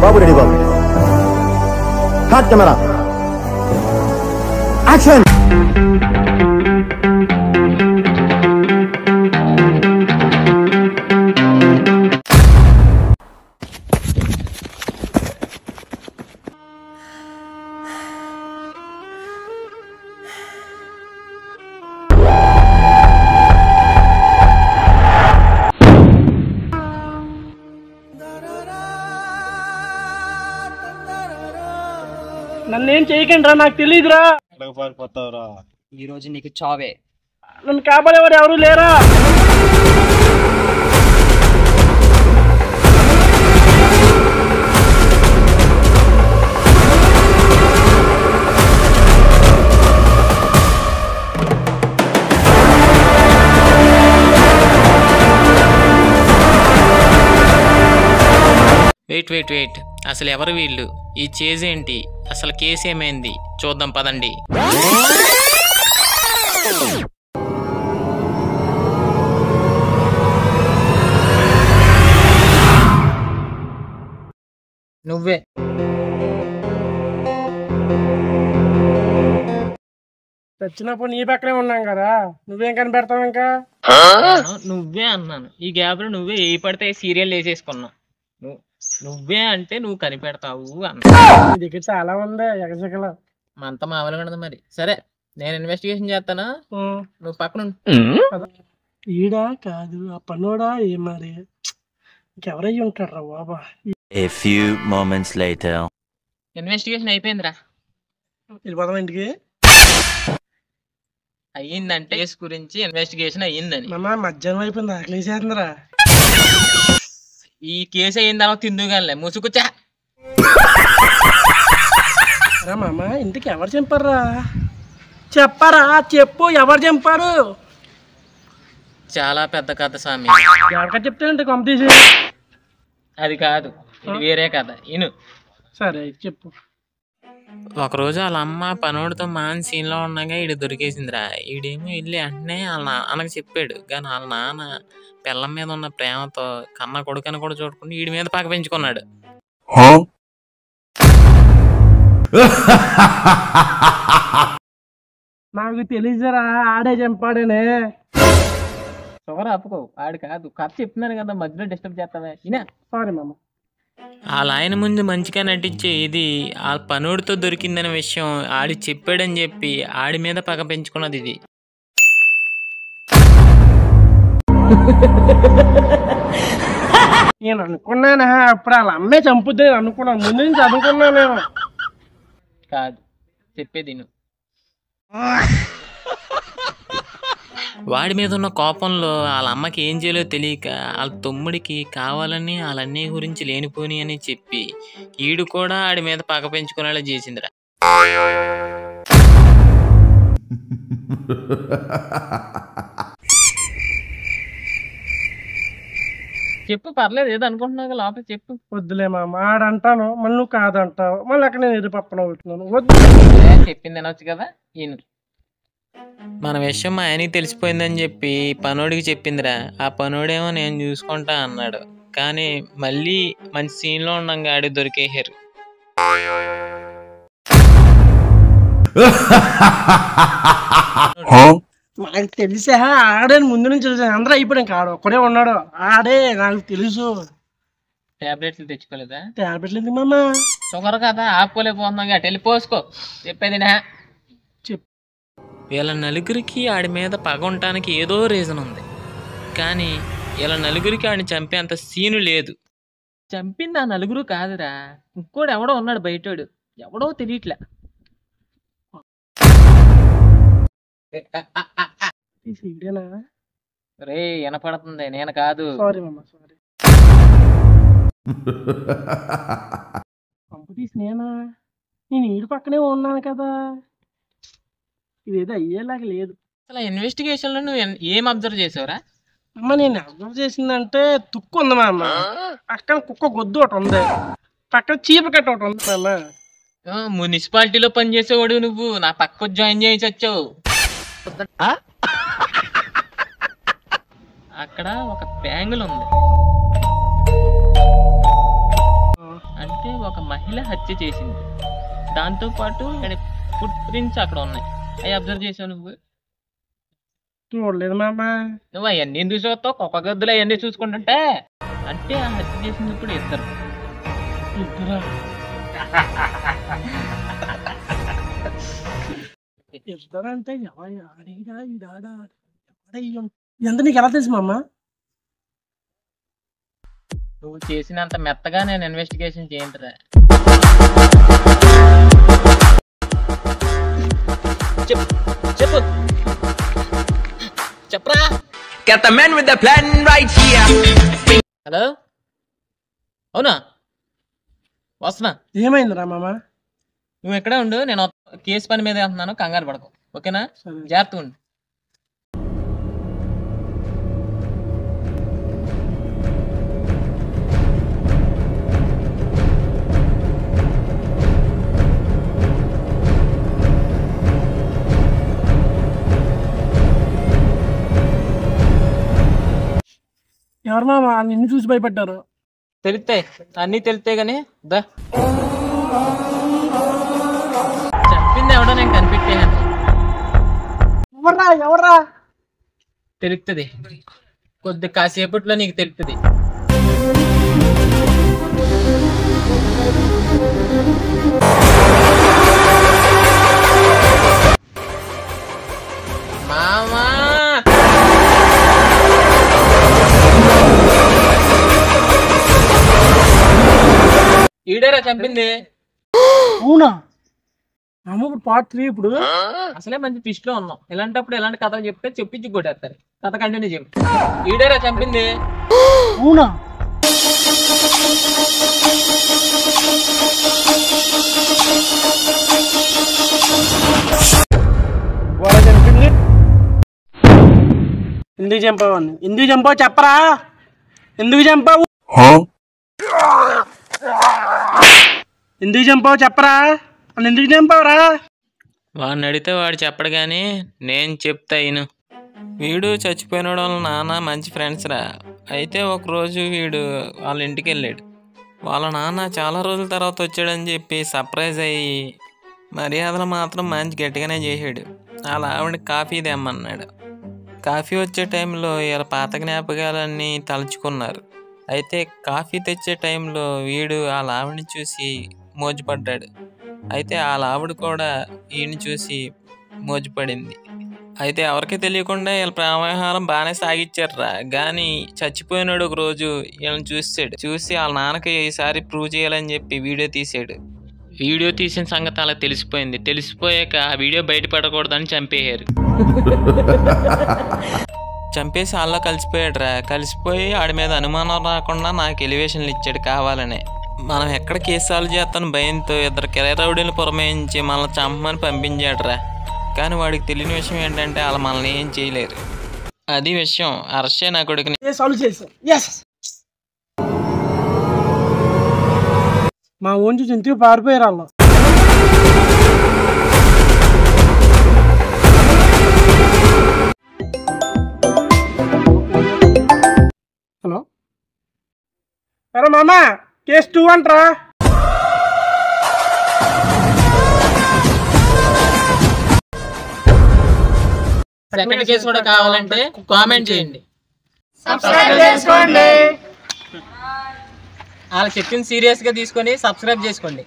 బాబు ready బాబు. Hot camera action. నన్నేం చేయకండి రా, నాకు తెలియదురా. ఈ రోజు నీకు చావే. నన్ను కాపాడేవారు ఎవరు లేరా? వెయిట్ అసలు ఎవరు వీళ్ళు? ఈ చేజ్ ఏంటి? అసలు కేసు ఏమైంది చూద్దాం పదండి. నువ్వే. చచ్చినప్పుడు నీ పక్కనే ఉన్నాం కదా, నువ్వేం కనిపెడతావు ఇంకా? నువ్వే అన్నాను. ఈ గ్యాప్ లో నువ్వే ఏ పడితే సీరియల్ వేసేసుకున్నావు. నువ్వే అంటే నువ్వు కనిపెడతావు అన్న. నీ దగ్గర చాలా ఉంది ఎగసగల. అంత మామూలుగా ఉండదు మరి. సరే నేను ఇన్వెస్టిగేషన్ చేస్తానా, నువ్వు పక్కన ఈడా కాదు ఆ పన్నోడా ఏ మరి ఇంకెవరయ్యి ఉంటాడు రా బాబా. A few moments later. Investigation అయిపోయిందిరా. వెళ్ళిపోదాం ఇంటికి. అయ్యిందంటే కేసు గురించి ఇన్వెస్టిగేషన్ అయ్యిందని. మధ్యాహ్నం అయిపోయింది, ఆకలేసేస్తుందిరా. ఈ కేసు అయిన తర్వాత తిందుగానే ముసుగుచ్చా. మామ ఇంటికి ఎవరు చంపారా? చెప్పారా, చెప్పు ఎవరు చంపారు? చాలా పెద్ద కథ స్వామి. ఎవరికా చెప్తానంటే కొంప తీసి. అది కాదు, ఇది వేరే కథ ఇను. సరే చెప్పు. ఒకరోజు వాళ్ళ అమ్మ పనోడితో మాన్ సీన్ లో ఉండగా ఈడు దొరికేసిందిరా. ఈడేమో వెళ్ళి వెంటనే వాళ్ళ నాన్నకి చెప్పాడు. కానీ వాళ్ళ నాన్న పిల్లం మీద ఉన్న ప్రేమతో కన్న కొడుకని కూడా చూడకుండా ఈడి మీద పక్క పెంచుకున్నాడు. నాకు తెలియదురా, ఆడే చంపాడనే. షుగర్ ఆపుకో, ఆడు కాదు. కథ చెప్తున్నాను కదా, మధ్యలో డిస్టర్బ్ చేస్తావే. సారీ మామ. వాళ్ళ ఆయన ముందు మంచిగా నటించే ఇది ఆ పనుడితో దొరికిందనే విషయం ఆడి చెప్పాడని చెప్పి ఆడి మీద పగ పెంచుకున్నది ఇది. నేను అనుకున్నాను అప్పుడు వాళ్ళ అమ్మే చంపుద్ది అనుకున్నాను, ముందు నుంచి అనుకున్నాను. కాదు, చెప్పేది నువ్వు. వాడి మీద ఉన్న కోపంలో వాళ్ళ అమ్మకి ఏం చేయాలో తెలియక వాళ్ళ తమ్ముడికి కావాలని వాళ్ళ అన్నయ్య గురించి లేనిపోని అని చెప్పి ఈడు కూడా ఆడి మీద పగ పెంచుకునేలా చేసిందిరా. చెప్పు, పర్లేదు, ఏదో అనుకుంటున్నావు లోపల చెప్పు. వద్దులే మామ, ఆడంటాను మళ్ళీ నువ్వు కాదంటావు, మళ్ళీ అక్కడ నేను ఎదుపప్పన అవుతున్నాను. వద్దు. చెప్పింది అనొచ్చు కదా. ఈయన మన విషయం మా ఆయనకి తెలిసిపోయిందని చెప్పి పనోడికి చెప్పిందిరా. ఆ పనోడేమో నేను చూసుకుంటా అన్నాడు. కానీ మళ్ళీ మంచి సీన్ లో ఉండగా ఆడి దొరికేసారు. నాకు తెలిసా ఆడని ముందు నుంచి తెలుసా, అందరూ అయిపోయాడు. ఇంకా ఆడు ఒక్కడే ఉన్నాడు, ఆడే నాకు తెలుసు. టాబ్లెట్లు తెచ్చుకోలేదా? టాబ్లెట్లు ఎందుకు మామ? షుగర్ కదా, ఆపుకోలేకపోతున్నాగా. అటు వెళ్ళి పోసుకో. చెప్పేది నా చెప్పు. వీళ్ళ నలుగురికి ఆడి మీద పగ ఉండటానికి ఏదో రీజన్ ఉంది. కానీ వీళ్ళ నలుగురికి ఆడిని చంపేంత సీను లేదు. చంపింది ఆ నలుగురు కాదురా, ఇంకోడు ఎవడో ఉన్నాడు బయటోడు, ఎవడో తెలియట్లే. రే వినపడుతుంది, నేను కాదు. సారీ మామ, సారీ. పంపుతీసి నేనా? నేను ఈడు పక్కనే ఉన్నాను కదా, ఇదేదో అయ్యేలాగా లేదు. అసలు ఇన్వెస్టిగేషన్ లో నువ్వు ఏం అబ్జర్వ్ చేసావురా? అమ్మ నేను అబ్జర్వ్ చేసిందంటే తుక్కు ఉంది మా అమ్మ, పక్కన కుక్క గొద్దు ఒకటి ఉంది, పక్కన చీపు కట్ట ఒకటి ఉంది మా అమ్మ. మున్సిపాలిటీలో పనిచేసేవాడు నువ్వు, నా పక్క జాయిన్ చేసి వచ్చావు. అక్కడ ఒక బ్యాంగిల్ ఉంది, అంటే మహిళ హత్య చేసింది. దాంతోపాటు ఫుట్ ప్రింట్స్ అక్కడ ఉన్నాయి. అవి అబ్జర్వ్ చేసావు నువ్వు? చూడలేదు మామ. నువ్వు అవన్నీ ఎందుకు చూస్తావు? కుక్క గద్దులు అవన్నీ చూసుకుంటుంటే. అంటే ఆ హత్య చేసినప్పుడు ఇద్దరు. ఇద్దరంటే ఎంత నీకు ఎలా తెలుసు మామ? నువ్వు చేసినంత మెత్తగా నేను ఇన్వెస్టిగేషన్ చేయండిరా. చెప్పు చెప్పరా. Get the man with the plan right here. Hello, అవునా? వస్తున్నా. ఏమైందిరా మామ? నువ్వు ఎక్కడే ఉండు, నేను కేసు పని మీద వెళ్తున్నాను. కంగారు పడకు, ఓకేనా? సరే. జాగ్రత్త ఉండు. ఎవరు మామ నిన్ను చూసి భయపడ్డారు? తెలుస్తాయి, అన్నీ తెలుస్తాయి కానీ దా. చెప్పింది ఎవడో నేను కనిపెట్టాను. ఎవర్రా? తెలుస్తుంది, కొద్ది కాసేపట్లో నీకు తెలుస్తుంది. మామా ఈడేరా చంపింది. అవునా మామ? ఇప్పుడు పార్ట్ 3. ఇప్పుడు అసలే మంచి ట్విస్ట్ లో ఉన్నాం. ఇలాంటప్పుడు ఎలాంటి కథలు చెప్తే చెప్పించి కొట్టేస్తారు. కథ కంటిన్యూ చెప్పు. ఈడేరా చంపింది. అవునా? ఎందుకు చంపావని? ఎందుకు చంపావు చెప్పరా? ఎందుకు చంపావు? ఎందుకు చంపావు చెప్పరా? అని ఎందుకు చంపావురా? వాడిని అడిగితే వాడు చెప్పడు కానీ నేను చెప్తా ఇను. వీడు చచ్చిపోయిన వాళ్ళ నాన్న మంచి ఫ్రెండ్స్ రా. అయితే ఒకరోజు వీడు వాళ్ళ ఇంటికి వెళ్ళాడు. వాళ్ళ నాన్న చాలా రోజుల తర్వాత వచ్చాడని చెప్పి సర్ప్రైజ్ అయ్యి మర్యాదలు మాత్రం మంచి గట్టిగానే చేసాడు. వాళ్ళ ఆవిడకి కాఫీ తెమ్మన్నాడు. కాఫీ వచ్చే టైంలో ఇలా పాత జ్ఞాపకాలన్నీ తలుచుకున్నారు. అయితే కాఫీ తెచ్చే టైంలో వీడు వాళ్ళ ఆవిడని చూసి మోజుపడ్డాడు. అయితే వాళ్ళ ఆవిడ కూడా ఈయన్ని చూసి మోజుపడింది. అయితే ఎవరికి తెలియకుండా వీళ్ళ ప్రేమవ్యవహారం బాగానే సాగిచ్చారురా. కానీ చచ్చిపోయినాడు ఒక రోజు వీళ్ళని చూసి వాళ్ళ నాన్నకి ఈసారి ప్రూవ్ చేయాలని చెప్పి వీడియో తీసాడు. వీడియో తీసిన సంగతి అలా తెలిసిపోయింది. తెలిసిపోయాక ఆ వీడియో బయటపడకూడదని చంపేయారు. చంపేసి వాళ్ళలో కలిసిపోయాడురా. కలిసిపోయి ఆడి మీద అనుమానం రాకుండా నాకు ఎలివేషన్లు ఇచ్చాడు కావాలనే. మనం ఎక్కడ కేసు సాల్వ్ చేస్తాను భయంతో ఇద్దరు కెరౌడీలు పురమాయించి మనల్ని చంపమని పంపించాడురా. కానీ వాడికి తెలియని విషయం ఏంటంటే వాళ్ళు మనల్ని ఏం చేయలేరు. అది విషయం. అరెస్టే నా కొడుకుని. మా ఓన్ చూసి ఇంటికి పారిపోయారు వాళ్ళు. హలో, అరే మామ, కేసు 2 అంటరా? సెకండ్ కేసు కూడా కావాలంటే కామెంట్ చేయండి. వాళ్ళు చెప్పింది సీరియస్ గా తీసుకొని సబ్స్క్రైబ్ చేసుకోండి.